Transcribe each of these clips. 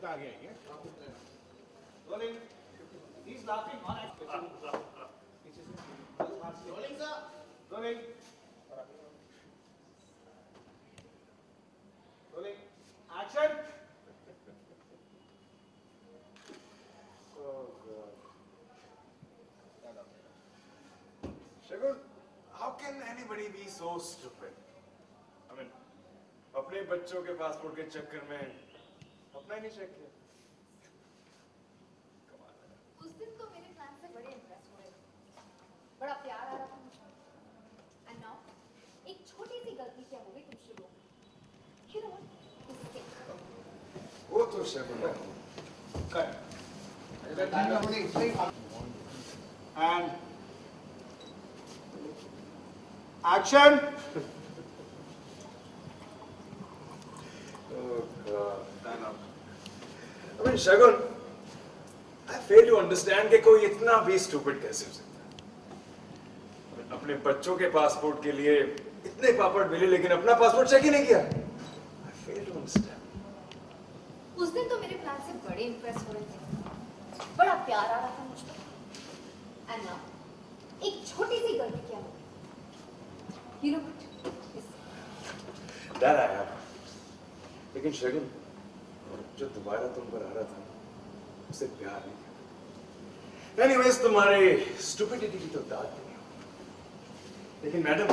का आ गया ये। Rolling. He's laughing on action. Rolling sir. Rolling. Rolling. Action. Oh God. Shagun, how can anybody be so stupid? I mean, अपने बच्चों के passport के चक्कर में अपना ही नहीं चेक किया। उस दिन तो मेरे प्लान से बड़े इम्प्रेस हुए, बड़ा प्यार आ रहा था मुझे। And now, एक छोटी सी गलती क्या हो गई तुम शुरू? You know what? वो तो शगुन है। Cut. And action. Oh God. I mean, Shagun, I fail to understand कि कोई इतना भी stupid कैसे हो सकता है? अपने बच्चों के पासपोर्ट के लिए इतने पापड़ बेले लेकिन अपना पासपोर्ट चेक ही नहीं किया। I fail to understand. उस दिन तो मेरे प्लान से बड़े इम्प्रेस हो रहे थे, बड़ा प्यार आ रहा था मुझको। And now, एक छोटी सी गलती क्या हो गई? You know what? डर आया, लेकिन शगुन जो दोबारा तुम पर आ रहा था उससे प्यार नहीं किया। Anyways, तुम्हारे स्टुपिडिटी की तो दाद नहीं हो। लेकिन मैडम,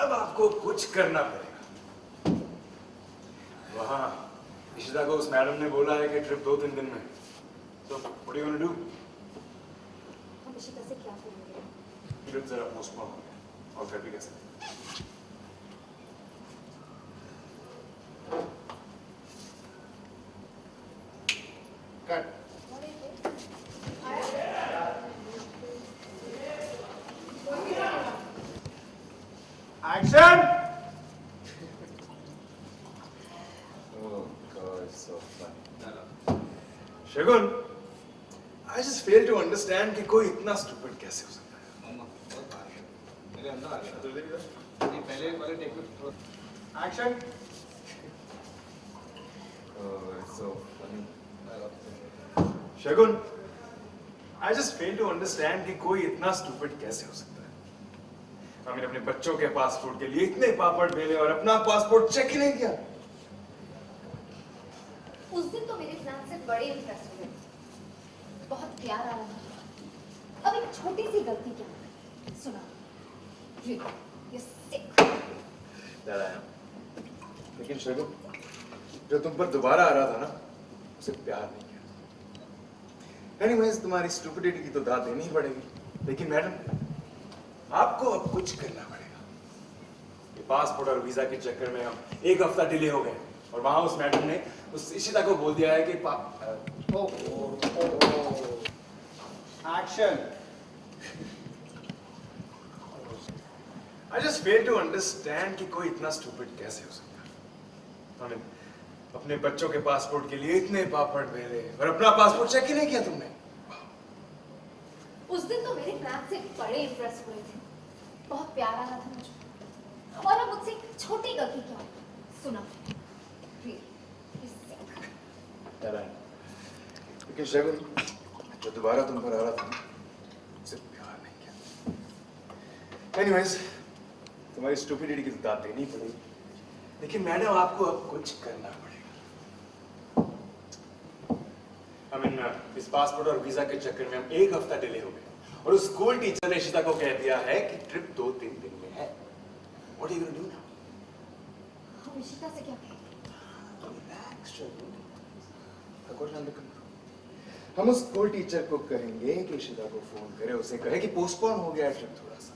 अब आपको कुछ करना पड़ेगा। वहाँ इशिता को उस मैडम ने बोला है कि ट्रिप 2-3 दिन में। So what are you going to do? हम इशिता से क्या करेंगे? ट्रिप जरा पोस्टपोन हो गया और फिर भी कैसे? Cut. Action. Oh God, so funny. Shagun, I just fail to understand कि कोई इतना stupid कैसे हो सकता है? मेरे अंदर आ गया। नहीं पहले वाले टेक में। Action. Oh, it's so funny. Shagun, I just fail to understand कि कोई इतना stupid कैसे हो सकता है? हमें अपने बच्चों के पासपोर्ट के लिए इतने पापड़ बेले और अपना पासपोर्ट चेक ही नहीं किया। उस दिन तो मेरे प्लान से बड़े इम्प्रेस हुए, बहुत प्यार आ रहा था। अब एक छोटी सी गलती क्या हो गई? सुना? You're sick. डर आया। लेकिन शगुन, जो तुम पर दोबारा आ रहा था ना, उसे प्यार नहीं किया। Anyways, तुम्हारी स्टुपिडिटी की तो दाद देनी ही पड़ेगी। लेकिन मैडम, आपको अब कुछ करना पड़ेगा। ये पासपोर्ट और वीजा के चक्कर में हम 1 हफ्ता डिले हो गए और वहां उस मैडम ने उस इशिता को बोल दिया है कि Action. I just fail to understand कि कोई इतना stupid कैसे हो सकता है? I mean, अपने बच्चों के पासपोर्ट के लिए इतने पापड़ बेले और अपना पासपोर्ट चेक ही नहीं किया तुमने। उस दिन तो मेरे प्लान से बड़े इम्प्रेस हुए थे, बहुत प्यार आ रहा था मुझे। और अब मुझसे एक छोटी गलती क्या हो? सुना? लेकिन शगुन, जो दोबारा तुम पर आ रहा था उसे प्यार नहीं किया। Anyways, तुम्हारी स्टुपिडिटी की तो दाद देनी ही पड़ेगी। लेकिन मैडम, आपको अब कुछ करना पड़ेगा। I mean, इस पासपोर्ट और वीजा के चक्कर में हम 1 हफ्ता डिले हो गए और उस स्कूल टीचर ने इशिता को कह दिया है कि ट्रिप 2-3 दिन में है। What are you going to do now? हम इशिता से क्या कहेंगे? Relax, शगुन। रखो शांत कंट्रोल। हम उस स्कूल टीचर को कहेंगे कि इशिता को फोन करे, उसे कहे कि पोस्टपोन हो गया ट्रिप थोड़ा सा।